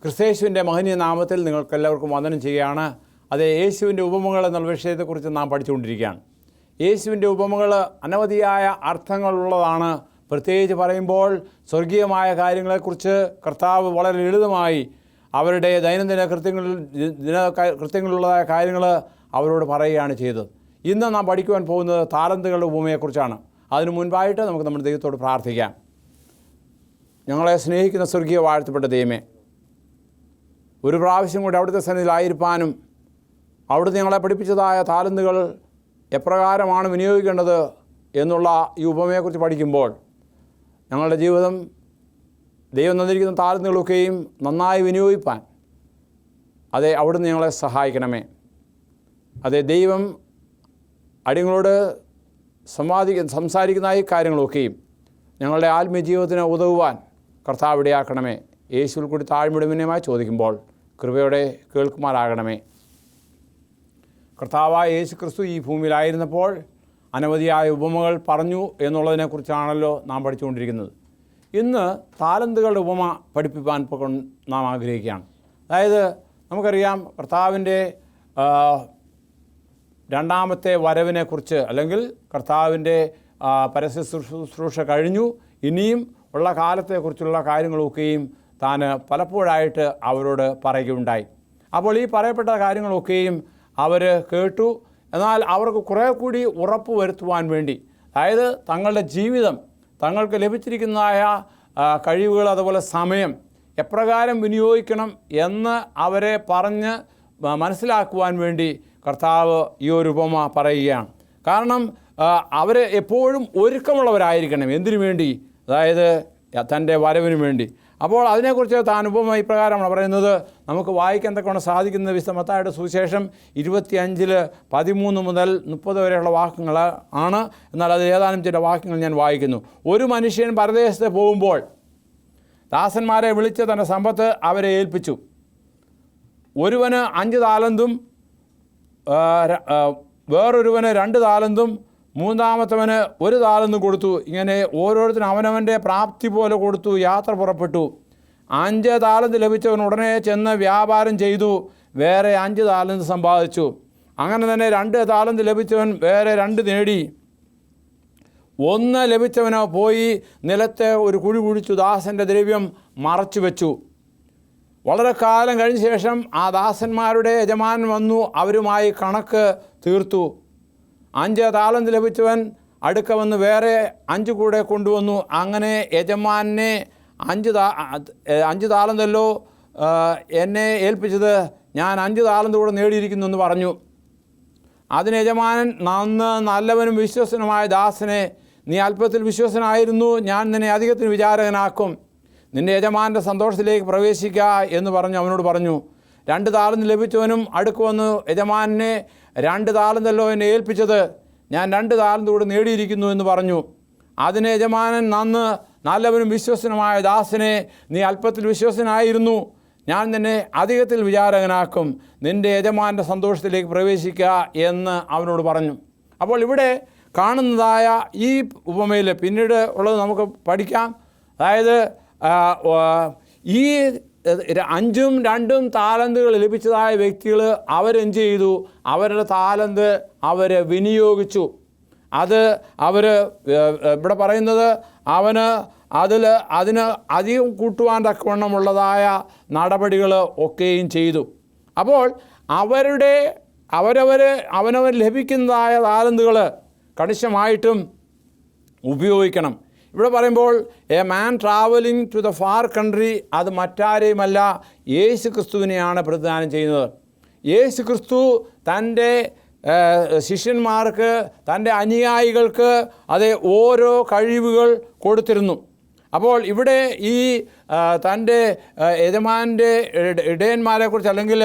ക്രിസ്തയേശുവിൻ്റെ മഹനീയ നാമത്തിൽ നിങ്ങൾക്കെല്ലാവർക്കും വന്ദനം ചെയ്യുകയാണ്. അത് യേശുവിൻ്റെ ഉപമകൾ എന്നുള്ള വിഷയത്തെക്കുറിച്ച് നാം പഠിച്ചുകൊണ്ടിരിക്കുകയാണ്. യേശുവിൻ്റെ ഉപമകൾ അനവധിയായ അർത്ഥങ്ങളുള്ളതാണ്. പ്രത്യേകിച്ച് പറയുമ്പോൾ സ്വർഗീയമായ കാര്യങ്ങളെക്കുറിച്ച് കർത്താവ് വളരെ ലളിതമായി അവരുടെ ദൈനംദിന കൃത്യങ്ങളിലുള്ളതായ കാര്യങ്ങൾ അവരോട് പറയുകയാണ് ചെയ്തത്. ഇന്ന് നാം പഠിക്കുവാൻ പോകുന്നത് താലന്തുകളുടെ ഉപമയെക്കുറിച്ചാണ്. അതിനു മുൻപായിട്ട് നമുക്ക് നമ്മുടെ ദൈവത്തോട് പ്രാർത്ഥിക്കാം. ഞങ്ങളെ സ്നേഹിക്കുന്ന സ്വർഗീയ വാഴ്ത്തപ്പെട്ട ദൈവമേ, ഒരു പ്രാവശ്യം കൂടി അവിടുത്തെ സന്നിധിയിലായിരിക്കാനും അവിടുന്ന് ഞങ്ങളെ പഠിപ്പിച്ചതായ താലന്തുകൾ എപ്രകാരമാണ് വിനിയോഗിക്കേണ്ടത് എന്നുള്ള ഈ ഉപമയെക്കുറിച്ച് പഠിക്കുമ്പോൾ ഞങ്ങളുടെ ജീവിതം ദൈവം തന്നിരിക്കുന്ന താലന്തുകളൊക്കെയും നന്നായി വിനിയോഗിപ്പാൻ അവിടുന്ന് ഞങ്ങളെ സഹായിക്കണമേ. ദൈവം അടിയങ്ങളോട് സംസാരിക്കുന്ന ഈ കാര്യങ്ങളൊക്കെയും ഞങ്ങളുടെ ആത്മീയ ജീവിതത്തിന് ഉതകുവാൻ കർത്താവ് ഇടയാക്കണമേ. യേശുവിൽ കൂടി താഴ്മയുടമേനുമായി ചോദിക്കുമ്പോൾ കൃപയോടെ കേൾക്കുമാറാകണമേ. കർത്താവായ യേശു ക്രിസ്തു ഈ ഭൂമിയിലായിരുന്നപ്പോൾ അനവധിയായ ഉപമകൾ പറഞ്ഞു എന്നുള്ളതിനെക്കുറിച്ചാണല്ലോ നാം പഠിച്ചുകൊണ്ടിരിക്കുന്നത്. ഇന്ന് താലന്തുകളുടെ ഉപമ പഠിപ്പിക്കാൻ നാം ആഗ്രഹിക്കുകയാണ്. അതായത് നമുക്കറിയാം, കർത്താവിൻ്റെ രണ്ടാമത്തെ വരവിനെക്കുറിച്ച്, അല്ലെങ്കിൽ കർത്താവിൻ്റെ പരസ്യ ശുശ്രൂഷ കഴിഞ്ഞു, ഇനിയും ഉള്ള കാലത്തെക്കുറിച്ചുള്ള കാര്യങ്ങളൊക്കെയും താൻ പലപ്പോഴായിട്ട് അവരോട് പറയുകയുണ്ടായി. അപ്പോൾ ഈ പറയപ്പെട്ട കാര്യങ്ങളൊക്കെയും അവർ കേട്ടു. എന്നാൽ അവർക്ക് കുറേ കൂടി ഉറപ്പ് വരുത്തുവാൻ വേണ്ടി, അതായത് തങ്ങളുടെ ജീവിതം, തങ്ങൾക്ക് ലഭിച്ചിരിക്കുന്നതായ കഴിവുകൾ, അതുപോലെ സമയം എപ്രകാരം വിനിയോഗിക്കണം എന്ന് അവരെ പറഞ്ഞ് മനസ്സിലാക്കുവാൻ വേണ്ടി കർത്താവ് ഈ ഒരു ഉപമ പറയുകയാണ്. കാരണം അവർ എപ്പോഴും ഒരുക്കമുള്ളവരായിരിക്കണം. എന്തിനു വേണ്ടി? അതായത് തൻ്റെ വരവിന് വേണ്ടി. അപ്പോൾ അതിനെക്കുറിച്ച് താൻ ഉപമ ഇപ്രകാരമാണ് പറയുന്നത്. നമുക്ക് വായിക്കാൻ തക്കവണ്ണം സാധിക്കുന്ന വിശുദ്ധ മത്തായിയുടെ സുവിശേഷം 25:13 മുതൽ 30 വരെയുള്ള വാക്യങ്ങൾ ആണ്. എന്നാൽ അത് ഏതാനും ചില വാക്യങ്ങൾ ഞാൻ വായിക്കുന്നു. ഒരു മനുഷ്യൻ പരദേശത്ത് പോകുമ്പോൾ ദാസന്മാരെ വിളിച്ച് തൻ്റെ സമ്പത്ത് അവരെ ഏൽപ്പിച്ചു. ഒരുവന് 5 താലന്തും, വേറൊരുവന് 2 താലന്തും, മൂന്നാമത്തവന് 1 താലന്തും കൊടുത്തു. ഇങ്ങനെ ഓരോരുത്തരും അവനവൻ്റെ പ്രാപ്തി പോലെ കൊടുത്തു യാത്ര പുറപ്പെട്ടു. 5 താലന്ത് ലഭിച്ചവൻ ഉടനെ ചെന്ന് വ്യാപാരം ചെയ്തു വേറെ 5 താലന്ത് സമ്പാദിച്ചു. അങ്ങനെ തന്നെ 2 താലന്ത് ലഭിച്ചവൻ വേറെ 2 നേടി. 1 ലഭിച്ചവനോ പോയി നിലത്തെ ഒരു കുഴി കുഴിച്ചു ദാസൻ്റെ ദ്രവ്യം മറച്ചു വെച്ചു. വളരെ കാലം കഴിഞ്ഞ ശേഷം ആ ദാസന്മാരുടെ യജമാനൻ വന്നു അവരുമായി കണക്ക് തീർത്തു. 5 താലന്ത് ലഭിച്ചവൻ അടുക്ക വന്ന് വേറെ 5 കൂടെ കൊണ്ടുവന്നു. അങ്ങനെ യജമാനെ 5 താലന്തല്ലോ എന്നെ ഏൽപ്പിച്ചത്, ഞാൻ 5 താലന്ത് കൂടെ നേടിയിരിക്കുന്നു എന്ന് പറഞ്ഞു. അതിന് യജമാനൻ, നല്ലവനും വിശ്വസനുമായ ദാസനെ, നീ അല്പത്തിൽ വിശ്വസനായിരുന്നു, ഞാൻ നിന്നെ അധികത്തിന് വിചാരകനാക്കും, നിൻ്റെ യജമാൻ്റെ സന്തോഷത്തിലേക്ക് പ്രവേശിക്കുക എന്ന് പറഞ്ഞ് അവനോട് പറഞ്ഞു. 2 താലന്ത് ലഭിച്ചവനും അടുക്ക് വന്നു, യജമാനെ, 2 താലന്തല്ലോ എന്നെ ഏൽപ്പിച്ചത്, ഞാൻ 2 താലന്ത് കൂടെ നേടിയിരിക്കുന്നു എന്ന് പറഞ്ഞു. അതിന് യജമാനൻ, നല്ലവനും വിശ്വസനുമായ ദാസനെ, നീ അല്പത്തിൽ വിശ്വസനായിരുന്നു, ഞാൻ നിന്നെ അധികത്തിൽ വിചാരകനാക്കും, നിൻ്റെ യജമാൻ്റെ സന്തോഷത്തിലേക്ക് പ്രവേശിക്കുക എന്ന് അവനോട് പറഞ്ഞു. അപ്പോൾ ഇവിടെ കാണുന്നതായ ഈ ഉപമയിൽ പിന്നീട് ഉള്ളത് നമുക്ക് പഠിക്കാം. അതായത് ഈ 5ഉം 2ഉം താലന്തുകൾ ലഭിച്ചതായ വ്യക്തികൾ അവരെന്ത് ചെയ്തു? അവരുടെ താലന്ത് അവർ വിനിയോഗിച്ചു. അവർ ഇവിടെ പറയുന്നത് അതിന് അധികം കൂട്ടുവാൻ തക്കവണ്ണമുള്ളതായ നടപടികൾ ഒക്കെയും ചെയ്തു. അപ്പോൾ അവനവർ ലഭിക്കുന്നതായ താലന്തുകൾ കണിശമായിട്ടും ഉപയോഗിക്കണം. ഇവിടെ പറയുമ്പോൾ a man travelling to the far country, അത് മറ്റാരെയുമല്ല, യേശു ക്രിസ്തുവിനെയാണ് പ്രതിദാനം ചെയ്യുന്നത്. യേശു ക്രിസ്തു തൻ്റെ ശിഷ്യന്മാർക്ക്, തൻ്റെ അനുയായികൾക്ക് ഓരോ കഴിവുകൾ കൊടുത്തിരുന്നു. അപ്പോൾ ഇവിടെ ഈ തൻ്റെ യജമാൻ്റെ ഇടയന്മാരെക്കുറിച്ച്, അല്ലെങ്കിൽ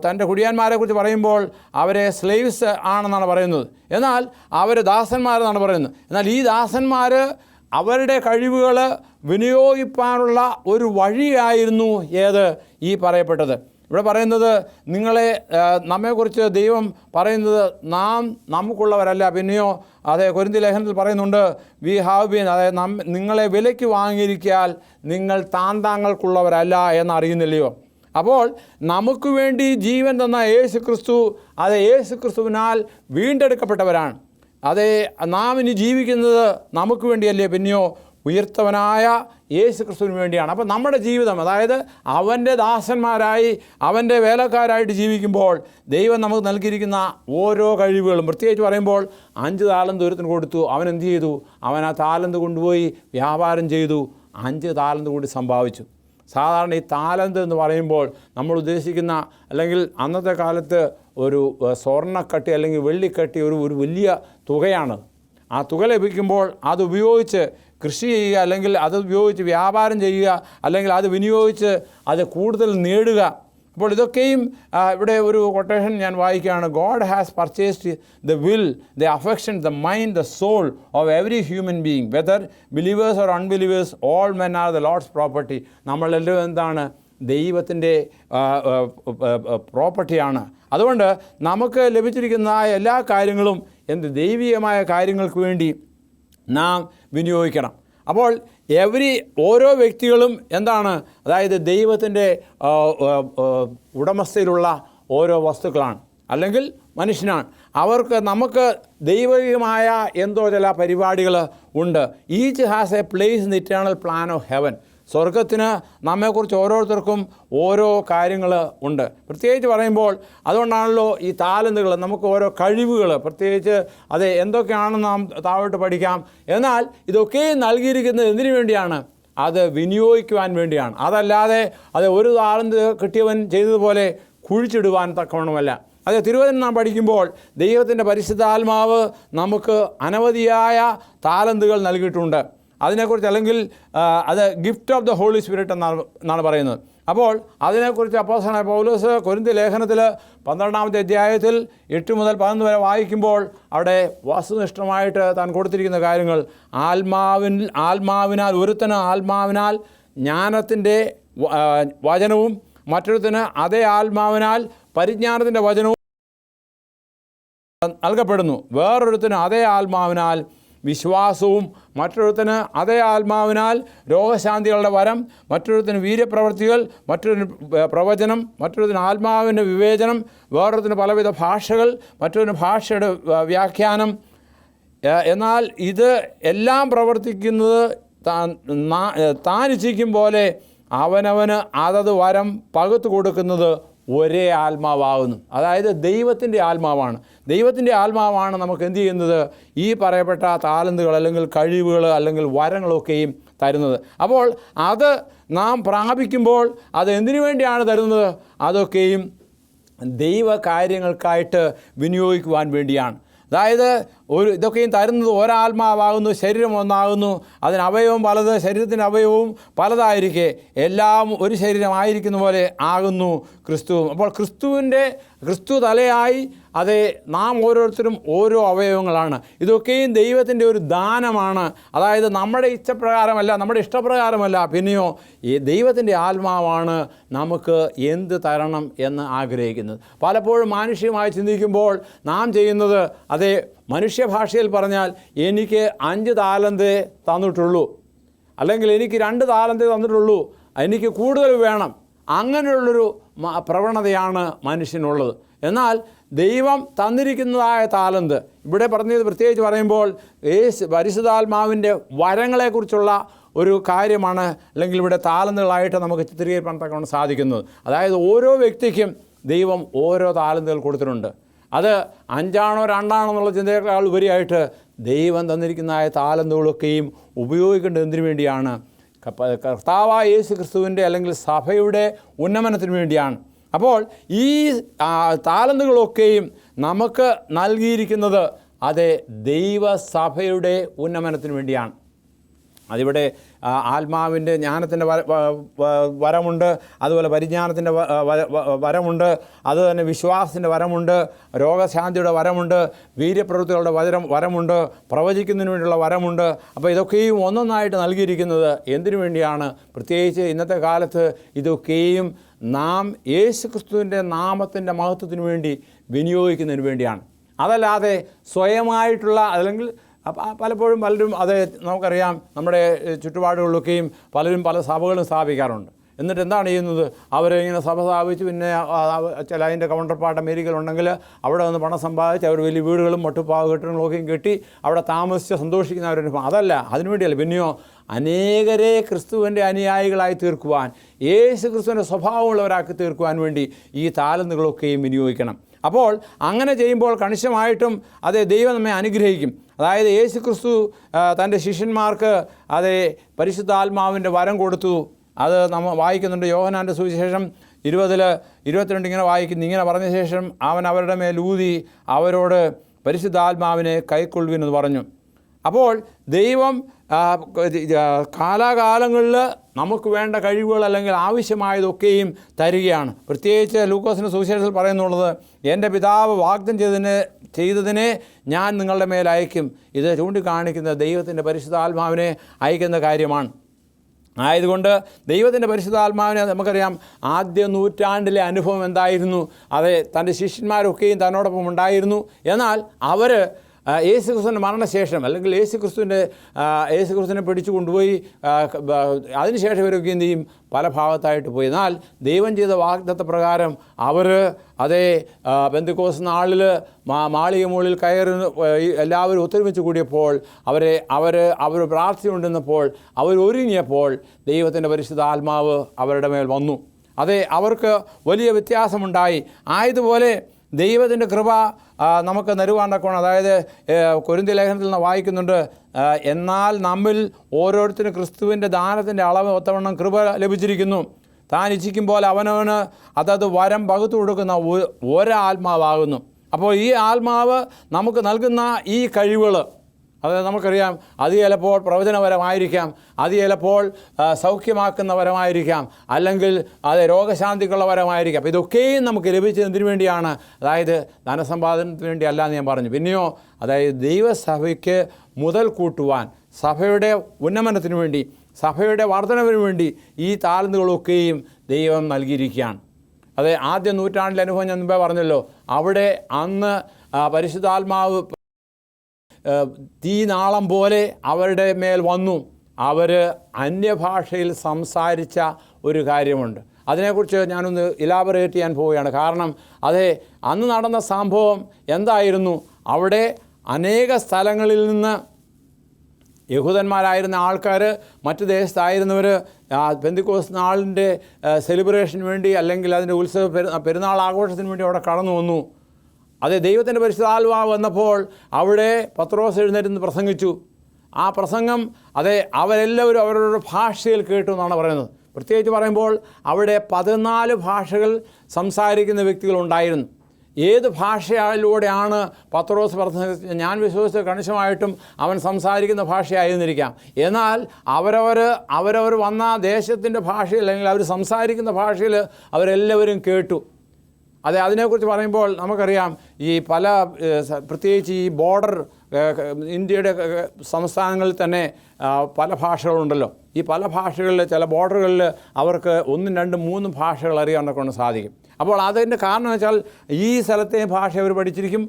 തൻ്റെ കുടിയാന്മാരെക്കുറിച്ച് പറയുമ്പോൾ അവരെ സ്ലേവ്സ് ആണെന്നാണ് പറയുന്നത്. എന്നാൽ അവർ ദാസന്മാരെന്നാണ് പറയുന്നത്. എന്നാൽ ഈ ദാസന്മാർ അവരുടെ കഴിവുകൾ വിനിയോഗിക്കാനുള്ള ഒരു വഴിയായിരുന്നു ഈ പറയപ്പെട്ടത്. ഇവിടെ പറയുന്നത് നമ്മെക്കുറിച്ച് ദൈവം പറയുന്നത് നമുക്കുള്ളവരല്ല. പിന്നെയോ അതേ കൊരിന്ത്യ ലേഖനത്തിൽ പറയുന്നുണ്ട്, വി ഹാവ് ബീൻ, അതായത് നിങ്ങളെ വിലയ്ക്ക് വാങ്ങിയിരിക്കാൽ നിങ്ങൾ താങ്കൾക്കുള്ളവരല്ല എന്നറിയുന്നില്ലയോ. അപ്പോൾ നമുക്ക് വേണ്ടി ജീവൻ തന്ന യേശു ക്രിസ്തു, അത് യേശു ക്രിസ്തുവിനാൽ വീണ്ടെടുക്കപ്പെട്ടവരാണ്. അതേ നാം ഇനി ജീവിക്കുന്നത് നമുക്ക് വേണ്ടിയല്ലേ, പിന്നെയോ ഉയർത്തവനായ യേശു ക്രിസ്തുവിന് വേണ്ടിയാണ്. അപ്പോൾ നമ്മുടെ ജീവിതം, അതായത് അവൻ്റെ ദാസന്മാരായി അവൻ്റെ വേലക്കാരായിട്ട് ജീവിക്കുമ്പോൾ ദൈവം നമുക്ക് നൽകിയിരിക്കുന്ന ഓരോ കഴിവുകളും, പ്രത്യേകിച്ച് പറയുമ്പോൾ 5 താലന്ത് ഒരുത്തിന് കൊടുത്തു, അവൻ എന്ത് ചെയ്തു? അവൻ ആ താലന്ത് കൊണ്ടുപോയി വ്യാപാരം ചെയ്തു, 5 താലന്ത് കൂടി സമ്പാദിച്ചു. സാധാരണ ഈ താലന്ത് എന്ന് പറയുമ്പോൾ നമ്മൾ ഉദ്ദേശിക്കുന്ന, അല്ലെങ്കിൽ അന്നത്തെ കാലത്ത് ഒരു സ്വർണ്ണക്കട്ടി അല്ലെങ്കിൽ വെള്ളിക്കട്ടി ഒരു വലിയ തുകയാണ്. ആ തുക ലഭിക്കുമ്പോൾ അത് ഉപയോഗിച്ച് കൃഷി ചെയ്യുക, അല്ലെങ്കിൽ അത് ഉപയോഗിച്ച് വ്യാപാരം ചെയ്യുക, അല്ലെങ്കിൽ അത് വിനിയോഗിച്ച് അത് കൂടുതൽ നേടുക. അപ്പോൾ ഇതൊക്കെയും ഇവിടെ ഒരു കൊട്ടേഷൻ ഞാൻ വായിക്കുകയാണ്. God has purchased the will, the affection, the mind, the soul of every human being, whether believers or unbelievers, all men are the Lord's property. നമ്മളെല്ലാവരും എന്താണ്? ദൈവത്തിൻ്റെ പ്രോപ്പർട്ടിയാണ്. അതുകൊണ്ട് നമുക്ക് ലഭിച്ചിരിക്കുന്ന എല്ലാ കാര്യങ്ങളും ദൈവികമായ കാര്യങ്ങൾക്ക് വേണ്ടി നാം വിനിയോഗിക്കണം. അപ്പോൾ ഓരോ വ്യക്തികളും എന്താണ്? അതായത് ദൈവത്തിൻ്റെ ഉടമസ്ഥയിലുള്ള ഓരോ വസ്തുക്കളാണ്, അല്ലെങ്കിൽ മനുഷ്യനാണ്. നമുക്ക് ദൈവികമായ ചില പരിപാടികൾ ഉണ്ട്. Each has A place in the eternal plan of heaven. സ്വർഗത്തിന് നമ്മെക്കുറിച്ച് ഓരോരുത്തർക്കും ഓരോ കാര്യങ്ങൾ ഉണ്ട്. പ്രത്യേകിച്ച് പറയുമ്പോൾ അതുകൊണ്ടാണല്ലോ ഈ താലന്തുകൾ, നമുക്ക് ഓരോ കഴിവുകൾ, പ്രത്യേകിച്ച് അത് എന്തൊക്കെയാണെന്ന് നാം താഴോട്ട് പഠിക്കാം. എന്നാൽ ഇതൊക്കെ നൽകിയിരിക്കുന്നത് എന്തിനു വേണ്ടിയാണ്? അത് വിനിയോഗിക്കുവാൻ വേണ്ടിയാണ്. അതല്ലാതെ ഒരു താലന്ത് കിട്ടിയവൻ ചെയ്തതുപോലെ കുഴിച്ചിടുവാൻ തക്കവണ്ണമല്ല. അത് തിരുവചനം നാം പഠിക്കുമ്പോൾ ദൈവത്തിൻ്റെ പരിശുദ്ധാത്മാവ് നമുക്ക് അനവധിയായ താലന്തുകൾ നൽകിയിട്ടുണ്ട്. അതിനെക്കുറിച്ച്, അല്ലെങ്കിൽ അത് gift of the Holy Spirit എന്നാണ് പറയുന്നത്. അപ്പോൾ അതിനെക്കുറിച്ച് അപ്പോസ്തലനായ പൗലോസ് കൊരിന്ത്യ ലേഖനത്തിൽ 12-ാമത്തെ അധ്യായത്തിൽ 8 മുതൽ 11 വരെ വായിക്കുമ്പോൾ അവിടെ വസ്തുനിഷ്ഠമായിട്ട് താൻ കൊടുത്തിരിക്കുന്ന കാര്യങ്ങൾ, ആത്മാവിനാൽ ഒരുത്തന് ആത്മാവിനാൽ ജ്ഞാനത്തിൻ്റെ വചനവും, മറ്റൊരുത്തന് അതേ ആത്മാവിനാൽ പരിജ്ഞാനത്തിൻ്റെ വചനവും നൽകപ്പെടുന്നു. വേറൊരുത്തന് അതേ ആത്മാവിനാൽ വിശ്വാസവും, മറ്റൊരുത്തന് അതേ ആത്മാവിനാൽ രോഗശാന്തികളുടെ വരം, മറ്റൊരുത്തന് വീര്യപ്രവൃത്തികൾ, മറ്റൊരു പ്രവചനം, മറ്റൊരുത്തന് ആത്മാവിൻ്റെ വിവേചനം, വേറൊരുത്തന് പലവിധ ഭാഷകൾ, മറ്റൊരു ഭാഷയുടെ വ്യാഖ്യാനം. എന്നാൽ ഇത് എല്ലാം പ്രവർത്തിക്കുന്നത് താൻ ഇച്ഛിക്കും പോലെ അവനവന് അതത് വരം പകുത്തു കൊടുക്കുന്നത് ഒരേ ആത്മാവാകുന്നു. അതായത് ദൈവത്തിൻ്റെ ആത്മാവാണ്. ദൈവത്തിൻ്റെ ആത്മാവാണ് നമുക്ക് എന്ത് ചെയ്യുന്നത്? ഈ പറയപ്പെട്ട താലന്തുകൾ, അല്ലെങ്കിൽ കഴിവുകൾ, അല്ലെങ്കിൽ വരങ്ങളൊക്കെയും തരുന്നത്. അപ്പോൾ അത് നാം പ്രാപിക്കുമ്പോൾ അത് എന്തിനു വേണ്ടിയാണ് തരുന്നത്? അതൊക്കെയും ദൈവകാര്യങ്ങൾക്കായിട്ട് വിനിയോഗിക്കുവാൻ വേണ്ടിയാണ്. അതായത് ഇതൊക്കെയും തരുന്നത് ഒരാത്മാവാകുന്നു, ശരീരം ഒന്നാകുന്നു, അതിന് അവയവം പലത്, ശരീരത്തിൻ്റെ അവയവവും പലതായിരിക്കെ എല്ലാം ഒരു ശരീരമായിരിക്കുന്ന പോലെ ആകുന്നു ക്രിസ്തുവും. അപ്പോൾ ക്രിസ്തു തലയായി അതെ നാം ഓരോരുത്തരും ഓരോ അവയവങ്ങളാണ്. ഇതൊക്കെയും ദൈവത്തിൻ്റെ ഒരു ദാനമാണ്. അതായത് നമ്മുടെ ഇച്ഛപ്രകാരമല്ല, നമ്മുടെ ഇഷ്ടപ്രകാരമല്ല, പിന്നെയോ ഈ ദൈവത്തിൻ്റെ ആത്മാവാണ് നമുക്ക് എന്ത് തരണം എന്ന് ആഗ്രഹിക്കുന്നത്. പലപ്പോഴും മാനുഷികമായി ചിന്തിക്കുമ്പോൾ നാം ചെയ്യുന്നത് അതേ മനുഷ്യഭാഷയിൽ പറഞ്ഞാൽ എനിക്ക് 5 താലന്തേ തന്നിട്ടുള്ളൂ, അല്ലെങ്കിൽ എനിക്ക് 2 താലന്തേ തന്നിട്ടുള്ളൂ, എനിക്ക് കൂടുതൽ വേണം, അങ്ങനെയുള്ളൊരു പ്രവണതയാണ് മനുഷ്യനുള്ളത്. എന്നാൽ ദൈവം തന്നിരിക്കുന്നതായ താലന്ത്, ഇവിടെ പറഞ്ഞത് പ്രത്യേകിച്ച് പറയുമ്പോൾ പരിശുദ്ധാത്മാവിൻ്റെ വരങ്ങളെക്കുറിച്ചുള്ള ഒരു കാര്യമാണ്, അല്ലെങ്കിൽ ഇവിടെ താലന്തുകളായിട്ട് നമുക്ക് ചിത്രീകരിക്കാൻ തക്കവണ്ണം സാധിക്കുന്നത്. അതായത് ഓരോ വ്യക്തിക്കും ദൈവം ഓരോ താലന്തുകൾ കൊടുത്തിട്ടുണ്ട്. അത് 5ആണോ 2ആണോ എന്നുള്ള ചിന്തയേക്കാൾ ഉപരിയായിട്ട് ദൈവം തന്നിരിക്കുന്നതായ താലന്തുകളൊക്കെയും ഉപയോഗിക്കേണ്ടത് എന്തിനു വേണ്ടിയാണ്? കർത്താവായ യേശു ക്രിസ്തുവിൻ്റെ, അല്ലെങ്കിൽ സഭയുടെ ഉന്നമനത്തിന് വേണ്ടിയാണ്. അപ്പോൾ ഈ താലന്തുകളൊക്കെയും നമുക്ക് നൽകിയിരിക്കുന്നത് അത് ദൈവസഭയുടെ ഉന്നമനത്തിന് വേണ്ടിയാണ്. അതിവിടെ ആത്മാവിൻ്റെ ജ്ഞാനത്തിൻ്റെ വരമുണ്ട്, അതുപോലെ പരിജ്ഞാനത്തിൻ്റെ വരമുണ്ട്, അതുതന്നെ വിശ്വാസത്തിൻ്റെ വരമുണ്ട്, രോഗശാന്തിയുടെ വരമുണ്ട്, വീര്യപ്രവൃത്തികളുടെ വരമുണ്ട്, പ്രവചിക്കുന്നതിന് വേണ്ടിയുള്ള വരമുണ്ട്. അപ്പോൾ ഇതൊക്കെയും ഒന്നൊന്നായിട്ട് നൽകിയിരിക്കുന്നത് എന്തിനു വേണ്ടിയാണ്? പ്രത്യേകിച്ച് ഇന്നത്തെ കാലത്ത് ഇതൊക്കെയും നാം യേശുക്രിസ്തുവിൻ്റെ നാമത്തിൻ്റെ മഹത്വത്തിന് വേണ്ടി വിനിയോഗിക്കുന്നതിന് വേണ്ടിയാണ്. അതല്ലാതെ സ്വയമായിട്ടുള്ള, അല്ലെങ്കിൽ പലപ്പോഴും പലരും അത് നമുക്കറിയാം, നമ്മുടെ ചുറ്റുപാടുകളിലൊക്കെയും പലരും പല സഭകളും സ്ഥാപിക്കാറുണ്ട്. എന്നിട്ട് എന്താണ് ചെയ്യുന്നത്? അവരിങ്ങനെ സഭ സ്ഥാപിച്ച് പിന്നെ ചില അതിൻ്റെ കൗണ്ടർ പാർട്ട് അമേരിക്കയിലുണ്ടെങ്കിൽ അവിടെ നിന്ന് പണം സമ്പാദിച്ച് അവർ വലിയ വീടുകളും മട്ടുപ്പാവ് കെട്ടിടങ്ങളൊക്കെയും കെട്ടി അവിടെ താമസിച്ച് സന്തോഷിക്കുന്നവരുണ്ട്. അതല്ല, അതിനുവേണ്ടിയല്ല. പിന്നെയോ അനേകരെ ക്രിസ്തുവിൻ്റെ അനുയായികളായി തീർക്കുവാൻ, യേശു ക്രിസ്തുവിൻ്റെ സ്വഭാവമുള്ളവരാക്കി തീർക്കുവാൻ വേണ്ടി ഈ താലന്തുകളൊക്കെയും വിനിയോഗിക്കണം. അപ്പോൾ അങ്ങനെ ചെയ്യുമ്പോൾ കണിശമായിട്ടും അത് ദൈവം നമ്മെ അനുഗ്രഹിക്കും. അതായത് യേശു ക്രിസ്തു തൻ്റെ ശിഷ്യന്മാർക്ക് പരിശുദ്ധാത്മാവിൻ്റെ വരം കൊടുത്തു. അത് നമ്മൾ വായിക്കുന്നുണ്ട്. യോഹന്നാൻ്റെ സുവിശേഷം 20:22 ഇങ്ങനെ വായിക്കുന്നു. ഇങ്ങനെ പറഞ്ഞ ശേഷം അവൻ അവരുടെ മേൽ ഊതി അവരോട് പരിശുദ്ധാത്മാവിനെ കൈക്കൊള്ളുവിനെന്ന് പറഞ്ഞു. അപ്പോൾ ദൈവം കാലാകാലങ്ങളിൽ നമുക്ക് വേണ്ട കഴിവുകൾ അല്ലെങ്കിൽ ആവശ്യമായതൊക്കെയും തരികയാണ്. പ്രത്യേകിച്ച് ലൂക്കോസിൻ്റെ സുവിശേഷത്തിൽ പറയുന്നുള്ളത്, എൻ്റെ പിതാവ് വാഗ്ദത്തം ചെയ്തതിനെ ഞാൻ നിങ്ങളുടെ മേൽ അയക്കും. ഇത് ചൂണ്ടിക്കാണിക്കുന്ന ദൈവത്തിൻ്റെ പരിശുദ്ധാത്മാവിനെ അയക്കുന്ന കാര്യമാണ്. ആയതുകൊണ്ട് ദൈവത്തിൻ്റെ പരിശുദ്ധാത്മാവിനെ നമുക്കറിയാം, ആദ്യ നൂറ്റാണ്ടിലെ അനുഭവം എന്തായിരുന്നു? അത് തൻ്റെ ശിഷ്യന്മാരൊക്കെയും തന്നോടൊപ്പം ഉണ്ടായിരുന്നു. എന്നാൽ അവർ യേശുക്രിസ്തുവിൻ്റെ മരണശേഷം, അല്ലെങ്കിൽ യേശുക്രിസ്തുവിനെ പിടിച്ചു കൊണ്ടുപോയി അതിനുശേഷം ഇവരൊക്കെ എന്ത് ചെയ്യും? പല ഭാഗത്തായിട്ട് പോയി. എന്നാൽ ദൈവം ചെയ്ത വാഗ്ദത്ത പ്രകാരം അവർ പെന്തക്കോസ്ത് നാളിൽ മാളിക മുകളിൽ കയറി എല്ലാവരും ഒത്തൊരുമിച്ച് കൂടിയപ്പോൾ അവർ പ്രാർത്ഥനയുണ്ടെന്നപ്പോൾ അവർ ഒരുങ്ങിയപ്പോൾ ദൈവത്തിൻ്റെ പരിശുദ്ധാത്മാവ് അവരുടെ മേൽ വന്നു. അവർക്ക് വലിയ വ്യത്യാസമുണ്ടായി. ആയതുപോലെ ദൈവത്തിൻ്റെ കൃപ നമുക്ക് നരുവാണ്ടാക്കണം. അതായത് കൊരിന്ത്യ ലേഖനത്തിൽ നിന്ന് വായിക്കുന്നുണ്ട്, എന്നാൽ നമ്മിൽ ഓരോരുത്തരും ക്രിസ്തുവിൻ്റെ ദാനത്തിൻ്റെ അളവ് ഒത്തവണ്ണം കൃപ ലഭിച്ചിരിക്കുന്നു. താൻ ഇച്ഛിക്കുമ്പോൾ അവനവന് അതത് വരം പകുത്തു കൊടുക്കുന്ന ഒരാത്മാവാകുന്നു. അപ്പോൾ ഈ ആത്മാവ് നമുക്ക് നൽകുന്ന ഈ കഴിവുകൾ, അത് നമുക്കറിയാം, അത് ചിലപ്പോൾ പ്രവചനപരമായിരിക്കാം, അത് ചിലപ്പോൾ സൗഖ്യമാക്കുന്നപരമായിരിക്കാം, അല്ലെങ്കിൽ അത് രോഗശാന്തിക്കുള്ളപരമായിരിക്കാം. അപ്പോൾ ഇതൊക്കെയും നമുക്ക് ലഭിച്ചത് എന്തിനു വേണ്ടിയാണ്? അതായത് ധനസമ്പാദനത്തിന് വേണ്ടി അല്ല എന്ന് ഞാൻ പറഞ്ഞു. പിന്നെയോ അതായത് ദൈവസഭയ്ക്ക് മുതൽ കൂട്ടുവാൻ, സഭയുടെ ഉന്നമനത്തിന് വേണ്ടി, സഭയുടെ വർധനവിന് വേണ്ടി ഈ താലന്തുകളൊക്കെയും ദൈവം നൽകിയിരിക്കുകയാണ്. ആദ്യ നൂറ്റാണ്ടിലെ അനുഭവം ഞാൻ മുമ്പേ പറഞ്ഞല്ലോ. അവിടെ അന്ന് പരിശുദ്ധാത്മാവ് തീനാളം പോലെ അവരുടെ മേൽ വന്നു. അവർ അന്യഭാഷയിൽ സംസാരിച്ച ഒരു കാര്യമുണ്ട്. അതിനെക്കുറിച്ച് ഞാനൊന്ന് ഇലാബറേറ്റ് ചെയ്യാൻ പോവുകയാണ്. കാരണം അന്ന് നടന്ന സംഭവം എന്തായിരുന്നു? അവിടെ അനേക സ്ഥലങ്ങളിൽ നിന്ന് യഹൂദന്മാരായിരുന്ന ആൾക്കാർ, മറ്റു ദേശത്തായിരുന്നവർ പെന്തക്കോസ്ത് നാളിൻ്റെ സെലിബ്രേഷന് വേണ്ടി, അല്ലെങ്കിൽ അതിൻ്റെ പെരുന്നാൾ ആഘോഷത്തിന് വേണ്ടി അവിടെ കടന്നു വന്നു. ദൈവത്തിൻ്റെ പരിശുദ്ധാത്മാവ് വന്നപ്പോൾ അവിടെ പത്രോസ് എഴുന്നേറ്റ് പ്രസംഗിച്ചു. ആ പ്രസംഗം അവരെല്ലാവരും അവരുടെ ഭാഷയിൽ കേട്ടു എന്നാണ് പറയുന്നത്. പ്രത്യേകിച്ച് പറയുമ്പോൾ അവിടെ 14 ഭാഷകൾ സംസാരിക്കുന്ന വ്യക്തികളുണ്ടായിരുന്നു. ഏത് ഭാഷയിലൂടെയാണ് പത്രോസ് പ്രസംഗിച്ചത്? ഞാൻ വിശ്വസിച്ച കണിശമായിട്ടും അവൻ സംസാരിക്കുന്ന ഭാഷയായിരുന്നിരിക്കാം. എന്നാൽ അവരവർ വന്ന ദേശത്തിൻ്റെ ഭാഷയിൽ, അല്ലെങ്കിൽ അവർ സംസാരിക്കുന്ന ഭാഷയിൽ അവരെല്ലാവരും കേട്ടു. അതിനെക്കുറിച്ച് പറയുമ്പോൾ നമുക്കറിയാം, ഈ പ്രത്യേകിച്ച് ഈ ബോർഡർ ഇന്ത്യയുടെ സംസ്ഥാനങ്ങളിൽ തന്നെ പല ഭാഷകളുണ്ടല്ലോ. ഈ പല ഭാഷകളിൽ ചില ബോർഡറുകളിൽ അവർക്ക് 1, 2, 3 ഭാഷകൾ അറിയാൻ കൊണ്ട് സാധിക്കും. അപ്പോൾ അതിൻ്റെ കാരണം എന്ന് വെച്ചാൽ ഈ സ്ഥലത്തെയും ഭാഷ അവർ പഠിച്ചിരിക്കും,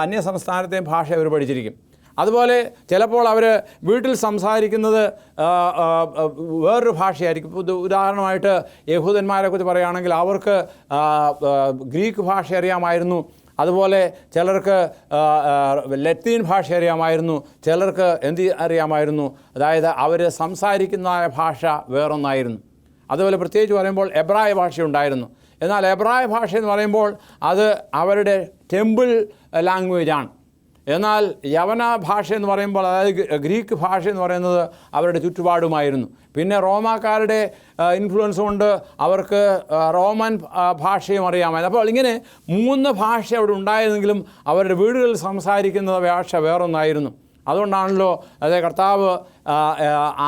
അന്യ സംസ്ഥാനത്തെയും ഭാഷ അവർ പഠിച്ചിരിക്കും. അതുപോലെ ചിലപ്പോൾ അവർ വീട്ടിൽ സംസാരിക്കുന്നത് വേറൊരു ഭാഷയായിരിക്കും. ഉദാഹരണമായിട്ട് യഹൂദന്മാരെക്കുറിച്ച് പറയുകയാണെങ്കിൽ അവർക്ക് ഗ്രീക്ക് ഭാഷ അറിയാമായിരുന്നു. അതുപോലെ ചിലർക്ക് ലത്തീൻ ഭാഷ അറിയാമായിരുന്നു, ചിലർക്ക് അറിയാമായിരുന്നു. അതായത് അവർ സംസാരിക്കുന്ന ഭാഷ വേറൊന്നായിരുന്നു. അതുപോലെ പ്രത്യേകിച്ച് പറയുമ്പോൾ എബ്രായ ഭാഷയുണ്ടായിരുന്നു. എന്നാൽ എബ്രായ ഭാഷ എന്ന് പറയുമ്പോൾ അത് അവരുടെ ടെമ്പിൾ ലാംഗ്വേജാണ്. എന്നാൽ യവന ഭാഷ എന്ന് പറയുമ്പോൾ, അതായത് ഗ്രീക്ക് ഭാഷ എന്ന് പറയുന്നത് അവരുടെ ചുറ്റുപാടുമായിരുന്നു. പിന്നെ റോമാക്കാരുടെ ഇൻഫ്ലുവൻസ് കൊണ്ട് അവർക്ക് റോമൻ ഭാഷയും അറിയാമായിരുന്നു. അപ്പോൾ ഇങ്ങനെ 3 ഭാഷ അവിടെ ഉണ്ടായിരുന്നെങ്കിലും അവരുടെ വീടുകളിൽ സംസാരിക്കുന്ന ഭാഷ വേറൊന്നായിരുന്നു. അതുകൊണ്ടാണല്ലോ അതേ കർത്താവ്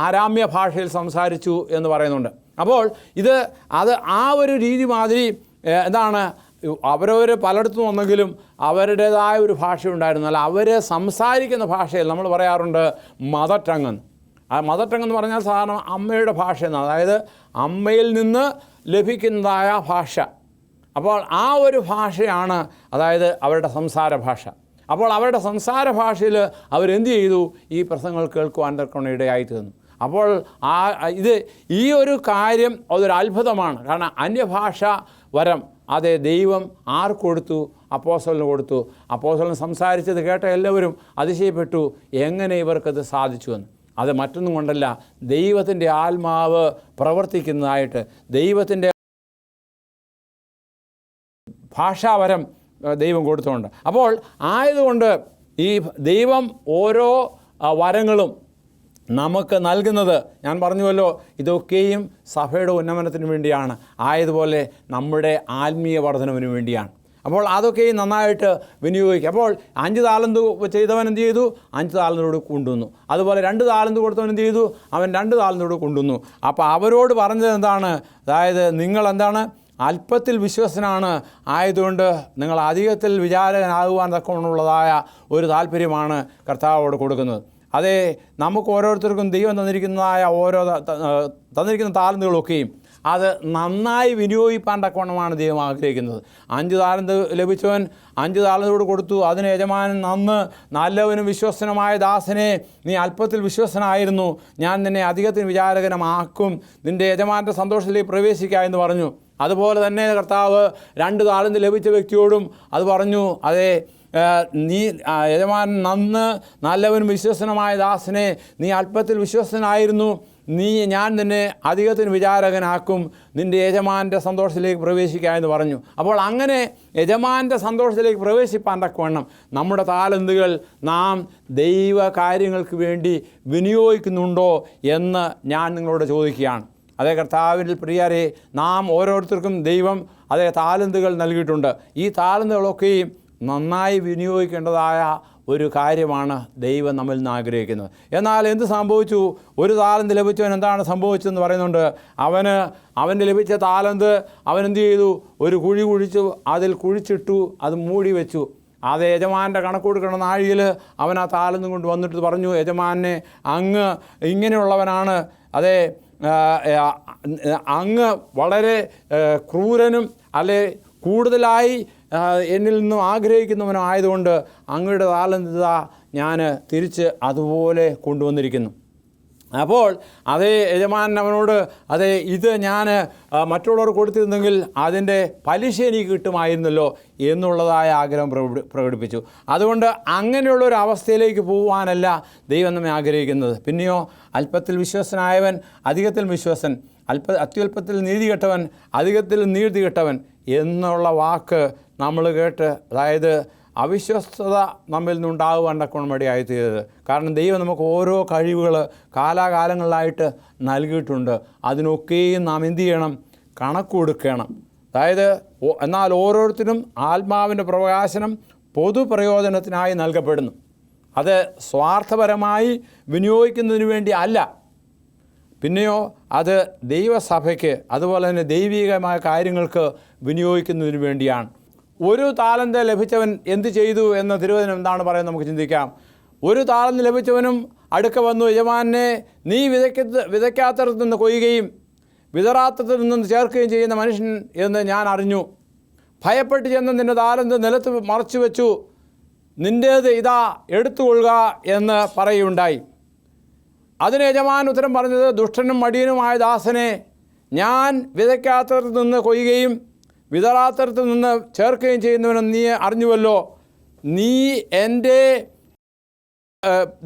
ആരാമ്യ ഭാഷയിൽ സംസാരിച്ചു എന്ന് പറയുന്നുണ്ട്. അപ്പോൾ അത് ആ ഒരു രീതി മാതിരി എന്താണ്, അവരവർ പലയിടത്തും വന്നെങ്കിലും അവരുടേതായ ഒരു ഭാഷയുണ്ടായിരുന്നു. അല്ല, അവർ സംസാരിക്കുന്ന ഭാഷയിൽ നമ്മൾ പറയാറുണ്ട് മദർ ടങ്. ആ മദർ ടങ് എന്ന് പറഞ്ഞാൽ സാധാരണ അമ്മയുടെ ഭാഷ എന്നാണ്, അതായത് അമ്മയിൽ നിന്ന് ലഭിക്കുന്നതായ ഭാഷ. അപ്പോൾ ആ ഒരു ഭാഷയാണ് അതായത് അവരുടെ സംസാര ഭാഷ. അപ്പോൾ അവരുടെ സംസാര ഭാഷയിൽ അവരെന്ത് ചെയ്തു, ഈ പ്രസംഗങ്ങൾ കേൾക്കുവാൻ തക്കവണ്ണം ഇടയായി തീർന്നു. അപ്പോൾ ഈ ഒരു കാര്യം അതൊരു അത്ഭുതമാണ്. കാരണം അന്യഭാഷ വരം അതേ ദൈവം ആർക്ക് കൊടുത്തു? അപ്പോസ്തലന് കൊടുത്തു. അപ്പോസ്തലൻ സംസാരിച്ചത് കേട്ട എല്ലാവരും അതിശയപ്പെട്ടു, എങ്ങനെ ഇവർക്കത് സാധിച്ചുവെന്ന്. അത് മറ്റൊന്നും കൊണ്ടല്ല, ദൈവത്തിൻ്റെ ആത്മാവ് പ്രവർത്തിക്കുന്നതായിട്ട് ദൈവത്തിൻ്റെ ഭാഷാവരം ദൈവം കൊടുത്തുകൊണ്ട്. അപ്പോൾ ആയതുകൊണ്ട് ഈ ദൈവം ഓരോ വരങ്ങളും നമുക്ക് നൽകുന്നത്, ഞാൻ പറഞ്ഞുവല്ലോ, ഇതൊക്കെയും സഭയുടെ ഉന്നമനത്തിന് വേണ്ടിയാണ്, ആയതുപോലെ നമ്മുടെ ആത്മീയ വർധനവിന് വേണ്ടിയാണ്. അപ്പോൾ അതൊക്കെയും നന്നായിട്ട് വിനിയോഗിക്കുക. അപ്പോൾ 5 താലന്ത് ചെയ്തവൻ എന്ത് ചെയ്തു? 5 താലന്തോട് കൊണ്ടുവന്നു. അതുപോലെ 2 താലന്ത് കൊടുത്തവൻ എന്ത് ചെയ്തു? അവൻ 2 താലന്തോട് കൊണ്ടുവന്നു. അപ്പോൾ അവരോട് പറഞ്ഞത് എന്താണ്? അതായത് നിങ്ങളെന്താണ്, അല്പത്തിൽ വിശ്വസനാണ്, ആയതുകൊണ്ട് നിങ്ങൾ അധികത്തിൽ വിചാരകനാകുവാൻ തക്കമുള്ളതായ ഒരു താല്പര്യമാണ് കർത്താവോട് കൊടുക്കുന്നത്. അതേ, നമുക്ക് ഓരോരുത്തർക്കും ദൈവം തന്നിരിക്കുന്നതായ തന്നിരിക്കുന്ന താലന്തുകളൊക്കെയും അത് നന്നായി വിനിയോഗിക്കാൻ തക്കവണ്ണമാണ് ദൈവം ആഗ്രഹിക്കുന്നത്. 5 താലന്ത് ലഭിച്ചവൻ 5 താലന്തോട് കൊടുത്തു. അതിന് യജമാനൻ നല്ലവനും വിശ്വസനമായ ദാസനെ, നീ അല്പത്തിൽ വിശ്വസനായിരുന്നു, ഞാൻ നിന്നെ അധികത്തിന് വിചാരകനമാക്കും, നിൻ്റെ യജമാനൻ്റെ സന്തോഷത്തിലേക്ക് പ്രവേശിക്കുക എന്ന് പറഞ്ഞു. അതുപോലെ തന്നെ കർത്താവ് 2 താലന്ത് ലഭിച്ച വ്യക്തിയോടും അത് പറഞ്ഞു, അതേ നീ യജമാനൻ നല്ലവനും വിശ്വസനമായ ദാസനെ, നീ അല്പത്തിൽ വിശ്വസനായിരുന്നു, ഞാൻ നിന്നെ അധികത്തിന് വിചാരകനാക്കും, നിൻ്റെ യജമാൻ്റെ സന്തോഷത്തിലേക്ക് പ്രവേശിക്കുക എന്ന് പറഞ്ഞു. അപ്പോൾ അങ്ങനെ യജമാൻ്റെ സന്തോഷത്തിലേക്ക് പ്രവേശിപ്പാൻ തക്കവണ്ണം നമ്മുടെ താലന്തുകൾ നാം ദൈവ കാര്യങ്ങൾക്ക് വേണ്ടി വിനിയോഗിക്കുന്നുണ്ടോ എന്ന് ഞാൻ നിങ്ങളോട് ചോദിക്കുകയാണ്. അതേ കർത്താവിൽ പ്രിയരെ, നാം ഓരോരുത്തർക്കും ദൈവം അതേ താലന്തുകൾ നൽകിയിട്ടുണ്ട്. ഈ താലന്തുകളൊക്കെയും നന്നായി വിനിയോഗിക്കേണ്ടതായ ഒരു കാര്യമാണ് ദൈവം നമ്മിൽ നിന്ന് ആഗ്രഹിക്കുന്നത്. എന്നാൽ എന്ത് സംഭവിച്ചു? 1 താലന്ത് ലഭിച്ചവൻ എന്താണ് സംഭവിച്ചതെന്ന് പറയുന്നുണ്ട്. അവന് ലഭിച്ച താലന്ത് അവനെന്ത് ചെയ്തു? ഒരു കുഴി കുഴിച്ചു, അതിൽ കുഴിച്ചിട്ടു, അത് മൂടി വെച്ചു. അത് യജമാൻ്റെ കണക്ക് കൊടുക്കുന്ന നാഴിയിൽ അവൻ ആ താലന്തും കൊണ്ട് വന്നിട്ട് പറഞ്ഞു, യജമാനെ, അങ്ങ് ഇങ്ങനെയുള്ളവനാണ്, അതേ അങ്ങ് വളരെ ക്രൂരനും അല്ലെ കൂടുതലായി എന്നിൽ നിന്നും ആഗ്രഹിക്കുന്നവനും ആയതുകൊണ്ട് അങ്ങയുടെ താലന്ത് ഞാൻ തിരിച്ച് അതുപോലെ കൊണ്ടുവന്നിരിക്കുന്നു. അപ്പോൾ അതേ യജമാനൻ അവനോട്, അതേ ഇത് ഞാൻ മറ്റുള്ളവർ കൊടുത്തിരുന്നെങ്കിൽ അതിൻ്റെ പലിശ എനിക്ക് കിട്ടുമായിരുന്നല്ലോ എന്നുള്ളതായ ആഗ്രഹം പ്രകടിപ്പിച്ചു. അതുകൊണ്ട് അങ്ങനെയുള്ളൊരു അവസ്ഥയിലേക്ക് പോകുവാനല്ല ദൈവം നമ്മെ ആഗ്രഹിക്കുന്നത്. പിന്നെയോ, അല്പത്തിൽ വിശ്വസനായവൻ അധികത്തിൽ വിശ്വസൻ, അത്യല്പത്തിൽ നീതി കെട്ടവൻ അധികത്തിൽ നീതി കെട്ടവൻ എന്നുള്ള വാക്ക് നമ്മൾ കേട്ട്, അതായത് അവിശ്വസ്തത നമ്മിൽ നിന്നുണ്ടാകുവാൻ തക്കവണ്ണം ഇടയായി തീരരുത്. കാരണം ദൈവം നമുക്ക് ഓരോ കഴിവുകൾ കാലാകാലങ്ങളിലായിട്ട് നൽകിയിട്ടുണ്ട്. അതിനൊക്കെയും നാം എന്ത് ചെയ്യണം? കണക്ക് കൊടുക്കണം. അതായത് എന്നാൽ ഓരോരുത്തരും ആത്മാവിൻ്റെ പ്രകാശനം പൊതുപ്രയോജനത്തിനായി നൽകപ്പെടുന്നു. അത് സ്വാർത്ഥപരമായി വിനിയോഗിക്കുന്നതിന് വേണ്ടി അല്ല. പിന്നെയോ അത് ദൈവസഭയ്ക്ക്, അതുപോലെ തന്നെ ദൈവികമായ കാര്യങ്ങൾക്ക് വിനിയോഗിക്കുന്നതിന് വേണ്ടിയാണ്. 1 താലന്ത് ലഭിച്ചവൻ എന്ത് ചെയ്തു എന്ന തിരുവചനം എന്താണ് പറയുന്നത് നമുക്ക് ചിന്തിക്കാം. 1 താലന്ത് ലഭിച്ചവനും അടുക്ക വന്നു, യജമാനെ, നീ വിതയ്ക്കാത്തടത്ത് നിന്ന് കൊയ്യുകയും വിതറാത്തത്തിൽ നിന്ന് ചേർക്കുകയും ചെയ്യുന്ന മനുഷ്യൻ എന്ന് ഞാൻ അറിഞ്ഞു. ഭയപ്പെട്ട് ചെന്ന് നിൻ്റെ താലന്ത് നിലത്ത് മറച്ചു വെച്ചു, നിൻ്റേത് ഇതാ എടുത്തുകൊള്ളുക എന്ന് പറയുണ്ടായി. അതിന് യജമാൻ ഉത്തരം പറഞ്ഞത്, ദുഷ്ടനും മടിയനുമായ ദാസനെ, ഞാൻ വിതയ്ക്കാത്തടത്ത് നിന്ന് കൊയ്യുകയും വിതറാത്തടത്തിൽ നിന്ന് ചേർക്കുകയും ചെയ്യുന്നവനെന്ന് നീ അറിഞ്ഞുവല്ലോ. നീ എൻ്റെ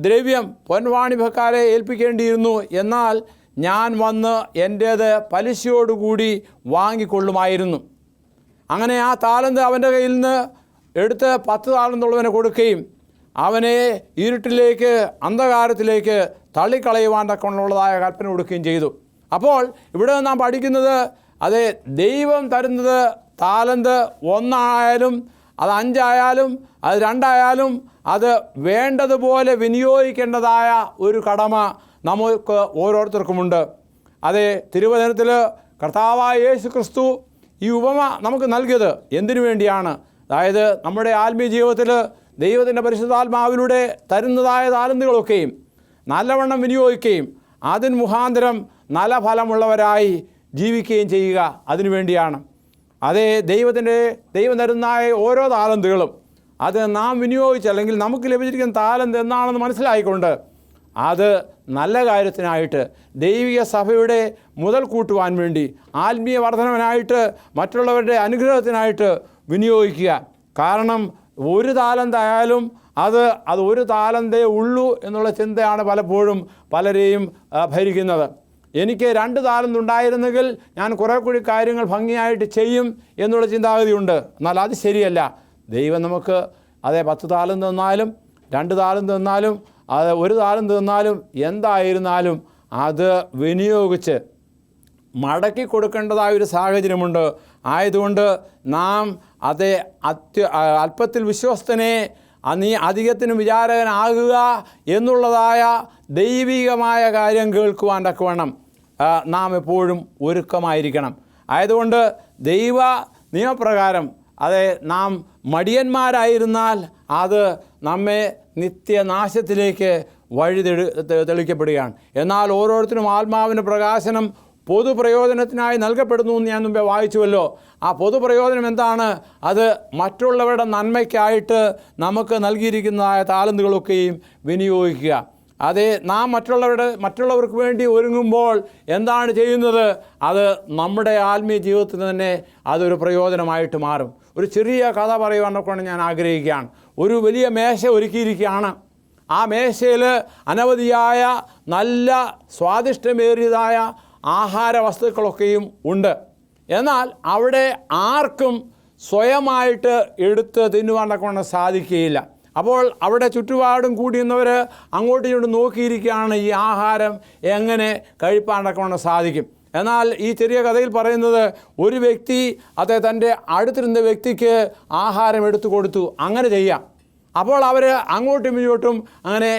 ദ്രവ്യം പൊൻവാണിഭക്കാരെ ഏൽപ്പിക്കേണ്ടിയിരുന്നു, എന്നാൽ ഞാൻ വന്ന് എൻ്റേത് പലിശയോടുകൂടി വാങ്ങിക്കൊള്ളുമായിരുന്നു. അങ്ങനെ ആ താലന്ത് അവൻ്റെ കയ്യിൽ നിന്ന് എടുത്ത് 10 താലന്തുള്ളവനെ കൊടുക്കുകയും അവനെ ഇരുട്ടിലേക്ക് അന്ധകാരത്തിലേക്ക് തള്ളിക്കളയുവാൻ തക്കമുള്ളതായ കൽപ്പന കൊടുക്കുകയും ചെയ്തു. അപ്പോൾ ഇവിടെ നാം പഠിക്കുന്നത്, അതെ, ദൈവം തരുന്നത് താലന്ത് 1 ആയാലും അത് 5 ആയാലും അത് 2 ആയാലും അത് വേണ്ടതുപോലെ വിനിയോഗിക്കേണ്ടതായ ഒരു കടമ നമുക്ക് ഓരോരുത്തർക്കുമുണ്ട്. അതേ, തിരുവചനത്തിൽ കർത്താവായ യേശു ക്രിസ്തു ഈ ഉപമ നമുക്ക് നൽകിയത് എന്തിനു വേണ്ടിയാണ്? അതായത് നമ്മുടെ ആത്മീയ ജീവിതത്തിൽ ദൈവത്തിൻ്റെ പരിശുദ്ധാത്മാവിലൂടെ തരുന്നതായ താലന്തുകളൊക്കെയും നല്ലവണ്ണം വിനിയോഗിക്കുകയും അതിന് മുഖാന്തരം നല്ല ഫലമുള്ളവരായി ജീവിക്കുകയും ചെയ്യുക, അതിനു വേണ്ടിയാണ്. അതേ, ദൈവം തരുന്നതായ ഓരോ താലന്തുകളും അത് നാം വിനിയോഗിച്ച്, അല്ലെങ്കിൽ നമുക്ക് ലഭിച്ചിരിക്കുന്ന താലന്ത് എന്നാണെന്ന് മനസ്സിലായിക്കൊണ്ട് അത് നല്ല കാര്യത്തിനായിട്ട്, ദൈവിക സഭയുടെ മുതൽ കൂട്ടുവാൻ വേണ്ടി, ആത്മീയ വർധനവിനായിട്ട്, മറ്റുള്ളവരുടെ അനുഗ്രഹത്തിനായിട്ട് വിനിയോഗിക്കുക. കാരണം ഒരു താലന്തായാലും അത് ഒരു താലന്തേ ഉള്ളൂ എന്നുള്ള ചിന്തയാണ് പലപ്പോഴും പലരെയും ഭരിക്കുന്നത്. എനിക്ക് 2 താലന്തുണ്ടായിരുന്നെങ്കിൽ ഞാൻ കുറേ കൂടി കാര്യങ്ങൾ ഭംഗിയായിട്ട് ചെയ്യും എന്നുള്ള ചിന്താഗതിയുണ്ട്. എന്നാൽ അത് ശരിയല്ല. ദൈവം നമുക്ക് 10 താലന്ത് തന്നാലും 2 താലന്ത് തന്നാലും അത് 1 താലന്ത് തന്നാലും എന്തായിരുന്നാലും അത് വിനിയോഗിച്ച് മടക്കി കൊടുക്കേണ്ടതായൊരു സാഹചര്യമുണ്ട്. ആയതുകൊണ്ട് നാം അല്പത്തിൽ വിശ്വസ്തനെ നീ അധികത്തിന് വിചാരകനാകുക എന്നുള്ളതായ ദൈവികമായ കാര്യം കേൾക്കുവാൻ തക്കവണ്ണം നാം എപ്പോഴും ഒരുക്കമായിരിക്കണം. ആയതുകൊണ്ട് ദൈവ നിയമപ്രകാരം നാം മടിയന്മാരായിരുന്നാൽ അത് നമ്മെ നിത്യനാശത്തിലേക്ക് വഴി തെളിക്കപ്പെടുകയാണ്. എന്നാൽ ഓരോരുത്തരും ആത്മാവിൻ്റെ പ്രകാശനം പൊതുപ്രയോജനത്തിനായി നൽകപ്പെടുന്നു എന്ന് ഞാൻ മുമ്പേ വായിച്ചുവല്ലോ. ആ പൊതുപ്രയോജനം എന്താണ്? അത് മറ്റുള്ളവരുടെ നന്മയ്ക്കായിട്ട് നമുക്ക് നൽകിയിരിക്കുന്നതായ താലന്തുകളൊക്കെയും വിനിയോഗിക്കുക. അതേ, നാം മറ്റുള്ളവർക്ക് വേണ്ടി ഒരുങ്ങുമ്പോൾ എന്താണ് ചെയ്യുന്നത്? അത് നമ്മുടെ ആത്മീയ ജീവിതത്തിന് തന്നെ അതൊരു പ്രയോജനമായിട്ട് മാറും. ഒരു ചെറിയ കഥ പറയുവാനൊക്കെ ഞാൻ ആഗ്രഹിക്കുകയാണ്. ഒരു വലിയ മേശ ഒരുക്കിയിരിക്കുകയാണ്. ആ മേശയിൽ അനവധിയായ നല്ല സ്വാദിഷ്ടമേറിയതായ ആഹാര വസ്തുക്കളൊക്കെയും ഉണ്ട്. എന്നാൽ അവിടെ ആർക്കും സ്വയമായിട്ട് എടുത്ത് തിന്നുവാനൊക്കെ സാധിക്കുകയില്ല. അപ്പോൾ അവിടെ ചുറ്റുപാടും കൂടിയുന്നവർ അങ്ങോട്ടും ഇങ്ങോട്ടും നോക്കിയിരിക്കുകയാണ് ഈ ആഹാരം എങ്ങനെ കഴിപ്പാനൊക്കെ സാധിക്കും. എന്നാൽ ഈ ചെറിയ കഥയിൽ പറയുന്നത് ഒരു വ്യക്തി തൻ്റെ അടുത്തിരുന്ന വ്യക്തിക്ക് ആഹാരം എടുത്തു കൊടുത്തു. അങ്ങനെ ചെയ്യാം. അപ്പോൾ അവർ അങ്ങോട്ടും ഇങ്ങോട്ടും അങ്ങനെ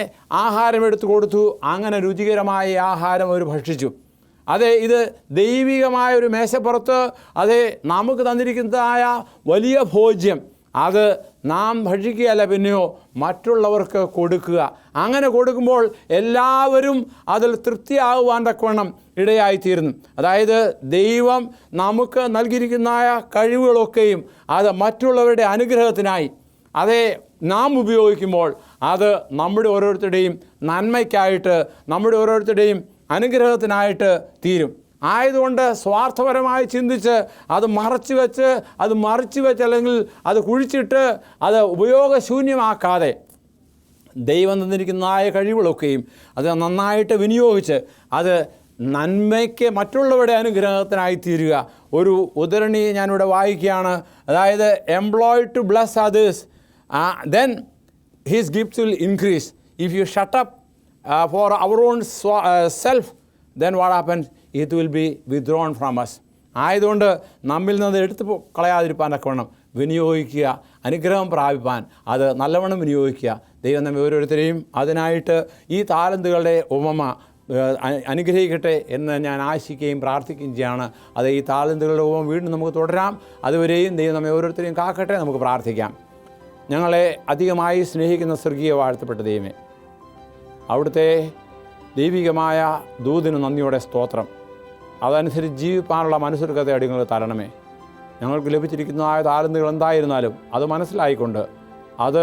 ആഹാരം എടുത്തു കൊടുത്തു. അങ്ങനെ രുചികരമായ ആഹാരം അവർ ഭക്ഷിച്ചു. ഇത് ദൈവികമായ ഒരു മേശപ്പുറത്ത് നമുക്ക് തന്നിരിക്കുന്നതായ വലിയ ഭോജ്യം അത് നാം ഭക്ഷിക്കുകയല്ല, പിന്നെയോ മറ്റുള്ളവർക്ക് കൊടുക്കുക. അങ്ങനെ കൊടുക്കുമ്പോൾ എല്ലാവരും അതിൽ തൃപ്തിയാകുവാൻ തക്കവണ്ണം ഇടയായിത്തീരുന്നു. ദൈവം നമുക്ക് നൽകിയിരിക്കുന്നതായ കഴിവുകളൊക്കെയും അത് മറ്റുള്ളവരുടെ അനുഗ്രഹത്തിനായി നാം ഉപയോഗിക്കുമ്പോൾ അത് നമ്മുടെ ഓരോരുത്തരുടെയും നന്മയ്ക്കായിട്ട്, നമ്മുടെ ഓരോരുത്തരുടെയും അനുഗ്രഹത്തിനായിട്ട് തീരും. ആയതുകൊണ്ട് സ്വാർത്ഥപരമായി ചിന്തിച്ച് അത് മറച്ചു വെച്ച് അല്ലെങ്കിൽ അത് കുഴിച്ചിട്ട് അത് ഉപയോഗശൂന്യമാക്കാതെ ദൈവം തന്നിരിക്കുന്നതായ കഴിവുകളൊക്കെയും അത് നന്നായിട്ട് വിനിയോഗിച്ച് അത് നന്മയ്ക്ക്, മറ്റുള്ളവരുടെ അനുഗ്രഹത്തിനായി തീരുക. ഒരു ഉദ്ധരണി ഞാനിവിടെ വായിക്കുകയാണ്. Employed to bless others, then his gifts will increase. If you shut up for our own self, then what happens? It will be withdrawn from us. ആയതുകൊണ്ട് നമ്മിൽ നിന്ന് എടുത്തു കളയാതിരിപ്പാനൊക്കെ വേണം വിനിയോഗിക്കുക. അനുഗ്രഹം പ്രാപിപ്പാൻ അത് നല്ലവണ്ണം വിനിയോഗിക്കുക. ദൈവം നമ്മെ ഓരോരുത്തരെയും അതിനായിട്ട് ഈ താലന്തുകളുടെ ഉപമ അനുഗ്രഹിക്കട്ടെ എന്ന് ഞാൻ ആശിക്കുകയും പ്രാർത്ഥിക്കുകയും ചെയ്യാണ്. ഈ താലന്തുകളുടെ ഉപമ വീണ്ടും നമുക്ക് തുടരാം. അതുവരെയും ദൈവം നമ്മെ ഓരോരുത്തരെയും കാക്കട്ടെ. നമുക്ക് പ്രാർത്ഥിക്കാം. ഞങ്ങളെ അധികമായി സ്നേഹിക്കുന്ന സ്വർഗീയ വാഴ്ത്തപ്പെട്ട ദൈവമേ, അവിടുത്തെ ദൈവികമായ ദൂതിന് നന്ദിയോടെ സ്തോത്രം. അതനുസരിച്ച് ജീവിപ്പാനുള്ള മനസ്സൊരുക്കത്തെ അടിങ്ങൾ തരണമേ. ഞങ്ങൾക്ക് ലഭിച്ചിരിക്കുന്നതായ താലന്തുകൾ എന്തായിരുന്നാലും അത് മനസ്സിലായിക്കൊണ്ട് അത്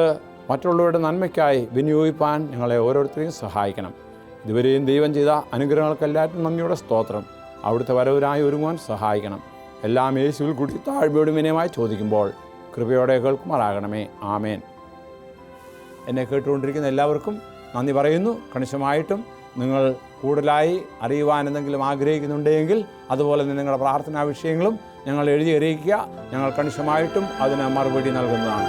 മറ്റുള്ളവരുടെ നന്മയ്ക്കായി വിനിയോഗിപ്പാൻ ഞങ്ങളെ ഓരോരുത്തരെയും സഹായിക്കണം. ഇതുവരെയും ദൈവം ചെയ്ത അനുഗ്രഹങ്ങൾക്കെല്ലാറ്റിനും നന്ദിയോടെ സ്തോത്രം. അവിടുത്തെ വരവിനായി ഒരുങ്ങുവാൻ സഹായിക്കണം. എല്ലാം യേശുവിൽ കൂടി താഴ്മയോടും വിനയമായി ചോദിക്കുമ്പോൾ കൃപയോടെ കേൾക്കുമാറാകണമേ. ആമേൻ. എന്നെ കേട്ടുകൊണ്ടിരിക്കുന്ന എല്ലാവർക്കും നന്ദി പറയുന്നു. കണിശമായിട്ടും നിങ്ങൾ കൂടുതലായി അറിയുവാൻ എന്തെങ്കിലും ആഗ്രഹിക്കുന്നുണ്ടെങ്കിൽ അതുപോലെ തന്നെ നിങ്ങളുടെ പ്രാർത്ഥനാ വിഷയങ്ങളും ഞങ്ങൾ എഴുതി അറിയിക്കുക. ഞങ്ങൾ കണിശമായിട്ടും അതിന് മറുപടി നൽകുന്നതാണ്.